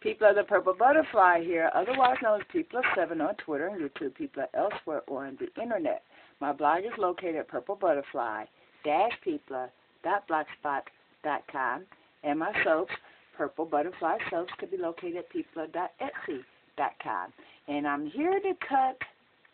People of the Purple Butterfly here, otherwise known as People of Seven on Twitter and YouTube, people elsewhere on the internet. My blog is located at purplebutterfly-people.blogspot.com, and my soaps, Purple Butterfly Soaps, could be located at people.etsy.com. And I'm here to cut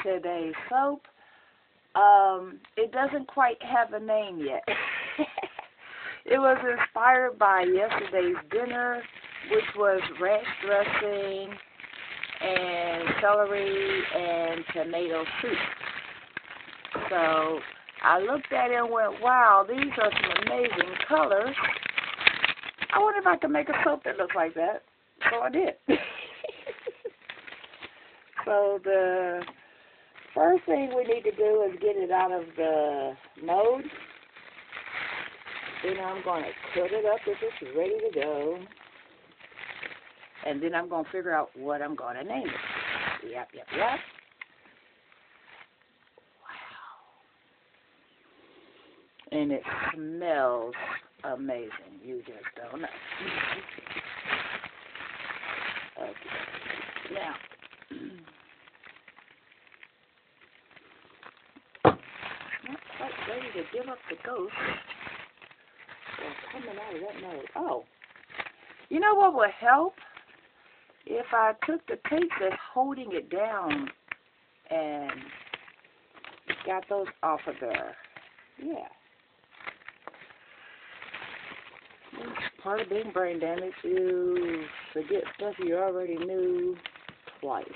today's soap. It doesn't quite have a name yet. It was inspired by yesterday's dinner, which was ranch dressing and celery and tomato soup. So I looked at it and went, wow, these are some amazing colors. I wonder if I could make a soap that looks like that. So I did. So the first thing we need to do is get it out of the mold. Then I'm going to cut it up if it's ready to go. And then I'm going to figure out what I'm going to name it. Yep. Wow. And it smells amazing. You just don't know. Okay. Now, not quite ready to give up the ghost. They're coming out of that mode. Oh. You know what would help? If I took the tape that's holding it down and got those off of there. Yeah. It's part of being brain damage. You forget stuff you already knew twice.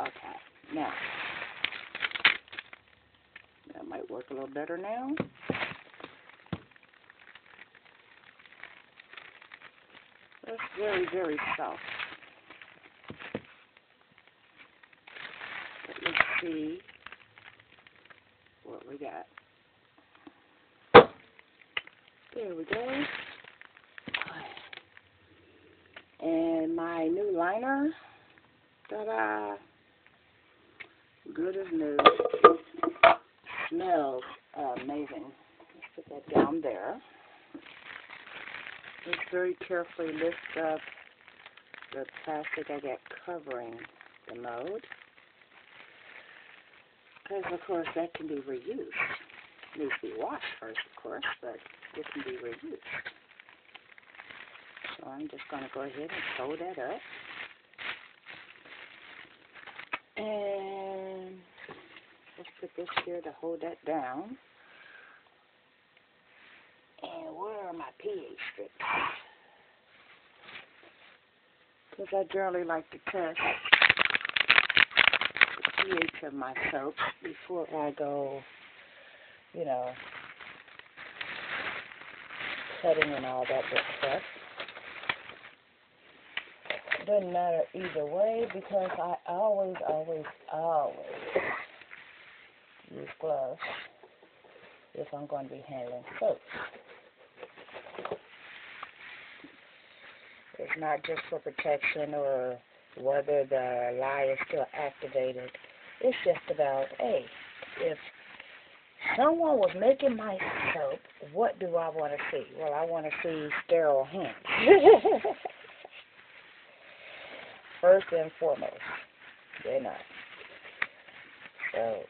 Okay. Now, that might work a little better now. That's very, very soft. But let's see what we got. There we go. And my new liner, ta-da, good as new. Smells amazing. Let's put that down there. Just very carefully lift up the plastic I got covering the mold. Because, of course, that can be reused. It needs to be washed first, of course, but it can be reused. So I'm just going to go ahead and sew that up. And let's put this here to hold that down. And where are my pH strips? Because I generally like to test the pH of my soap before I go, you know, cutting and all that good stuff. Doesn't matter either way because I always use gloves if I'm going to be handling soap. It's not just for protection or whether the lye is still activated. It's just about, hey, if someone was making my soap, what do I want to see? Well, I want to see sterile hands. First and foremost. They're not. So,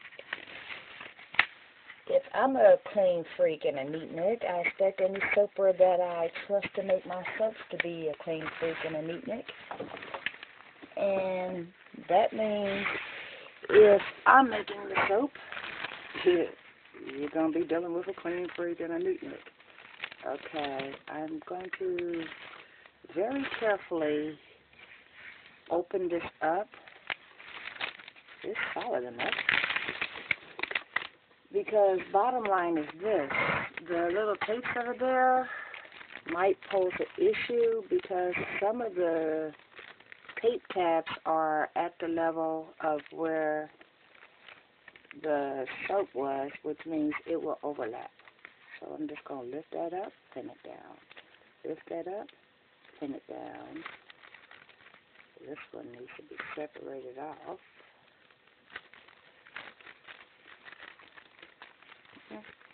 if I'm a clean freak and a neatnik, I expect any soaper that I trust to make my soaps to be a clean freak and a neatnik. And that means if I'm making the soap, you're going to be dealing with a clean freak and a neatnik. Okay, I'm going to very carefully open this up. It's solid enough. Because bottom line is this, the little tapes that are there might pose an issue because some of the tape tabs are at the level of where the soap was, which means it will overlap. So I'm just going to lift that up, pin it down. Lift that up, pin it down. This one needs to be separated off.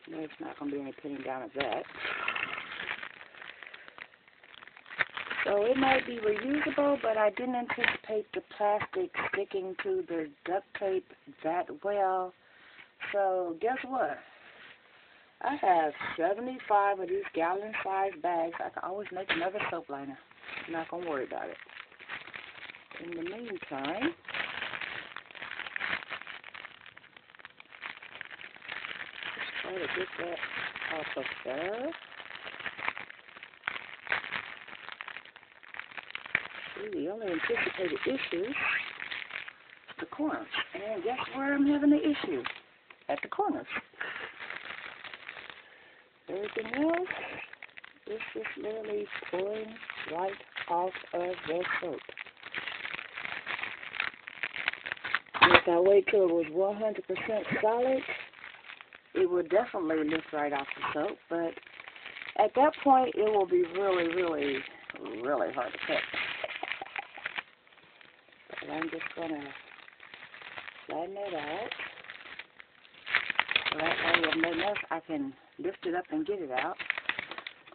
There's not going to be any pinning down of that. So it might be reusable, but I didn't anticipate the plastic sticking to the duct tape that well. So guess what? I have 75 of these gallon-sized bags. I can always make another soap liner. I'm not going to worry about it. In the meantime, let's try to get that off of there. See, the only anticipated issue is the corners. And guess where I'm having the issue? At the corners. Everything else is just literally pulling right off of the soap. And if I wait till it was 100% solid, it will definitely lift right off the soap. But at that point, it will be really, really, really hard to cut. But I'm just going to flatten it out. So that way, if nothing else, I can lift it up and get it out.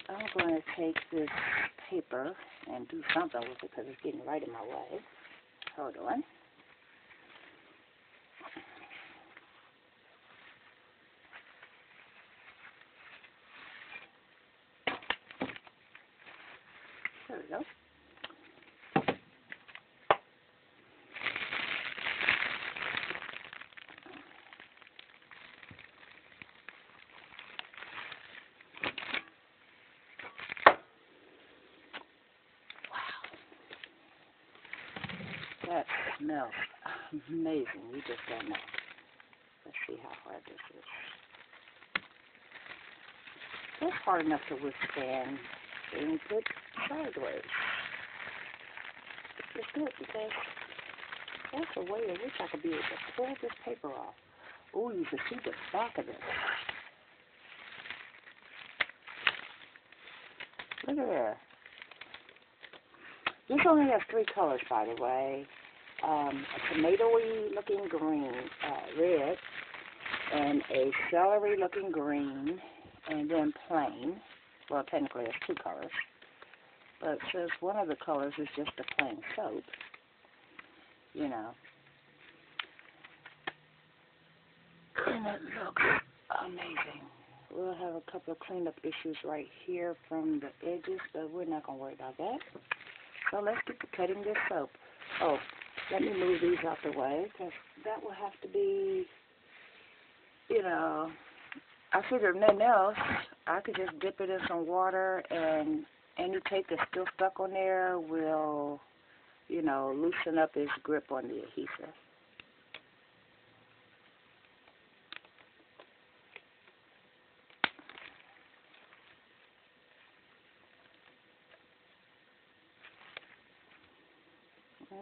I'm going to take this paper and do something with it because it's getting right in my way. Hold on. There we go. That smells amazing. You just don't know. Let's see how hard this is. That's hard enough to withstand being put sideways. It's good because that's a way in which I could be able to pull this paper off. Oh, you can see the back of this. Look at that. This only has 3 colors, by the way. A tomatoey looking green, red, and a celery looking green, and then plain. Well, technically it's 2 colors. But since one of the colors is just a plain soap, you know. And it looks amazing. We'll have a couple of cleanup issues right here from the edges, but we're not going to worry about that. So let's get to cutting this soap. Oh, let me move these out the way, because that will have to be, you know, I figured if nothing else, I could just dip it in some water, and any tape that's still stuck on there will, you know, loosen up its grip on the adhesive.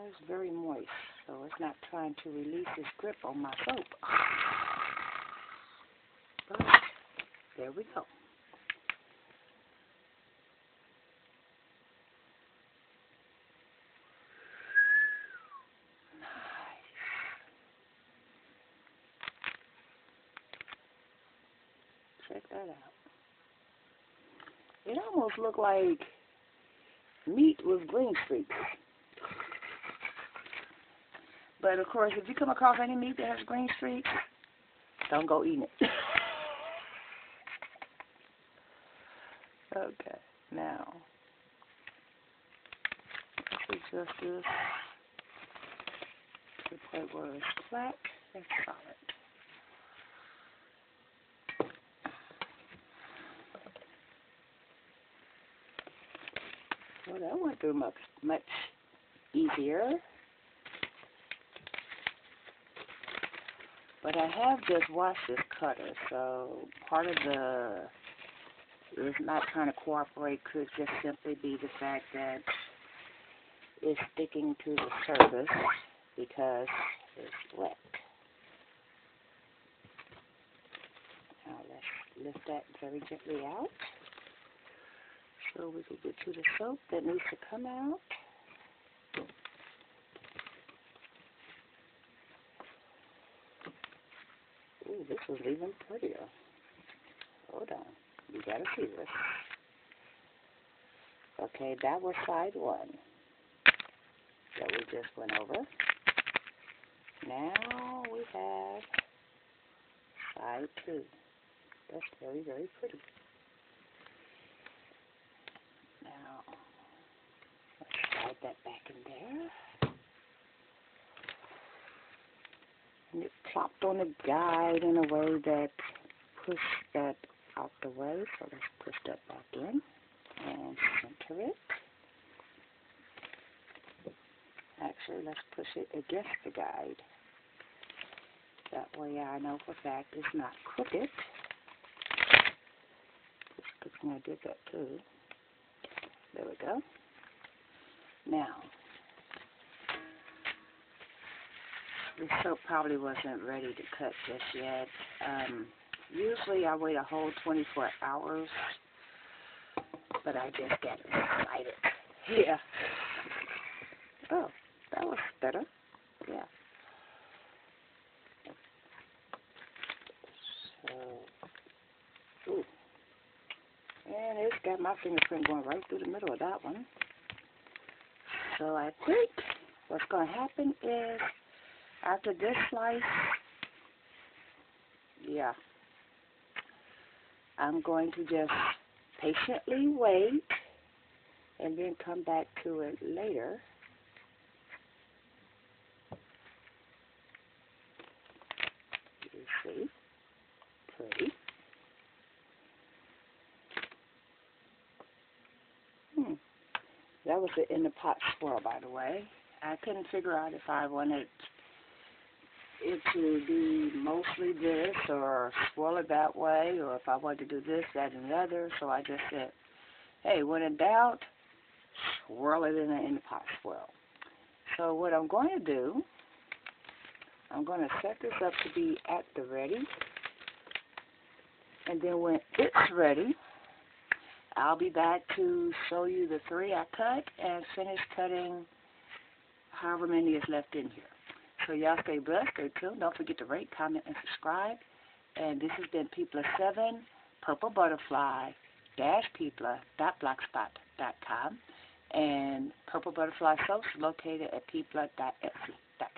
It's very moist, so it's not trying to release its grip on my soap. But there we go. Nice. Check that out. It almost looked like meat with green streaks. But, of course, if you come across any meat that has green streaks, don't go eating it. Okay, now, let's adjust this to the point where it's flat and solid. Well, that went through much easier. But I have just washed this cutter, so part of the is not trying to cooperate could just simply be the fact that it's sticking to the surface because it's wet. Now let's lift that very gently out so we can get to the soap that needs to come out. Ooh, this was even prettier. Hold on. You gotta see this. Okay, that was side 1 that we just went over. Now we have side 2. That's very, very pretty. Now, let's slide that back in there. And it plopped on the guide in a way that pushed that out the way. So let's push that back in and center it. Actually, let's push it against the guide. That way I know for a fact it's not crooked. Good thing I did that too. There we go. Now, this soap probably wasn't ready to cut just yet. Usually I wait a whole 24 hours, but I just got excited. Yeah. Oh, that was better. Yeah. So, ooh. And it's got my fingerprint going right through the middle of that one. So I think what's going to happen is after this slice, yeah, I'm going to just patiently wait and then come back to it later. You see, pretty. That was the in the pot swirl, by the way. I couldn't figure out if I wanted it to be mostly this or swirl it that way, or if I wanted to do this, that, and the other. So I just said, hey, when in doubt, swirl it in the pot swirl. So what I'm going to do, I'm going to set this up to be at the ready. And then when it's ready, I'll be back to show you the 3 I cut and finish cutting however many is left in here. So y'all stay blessed, stay tuned. Don't forget to rate, comment, and subscribe. And this has been Peepla7, Purple Butterfly, Peepla.blogspot.com. And Purple Butterfly Soaps located at peepla.etsy.com.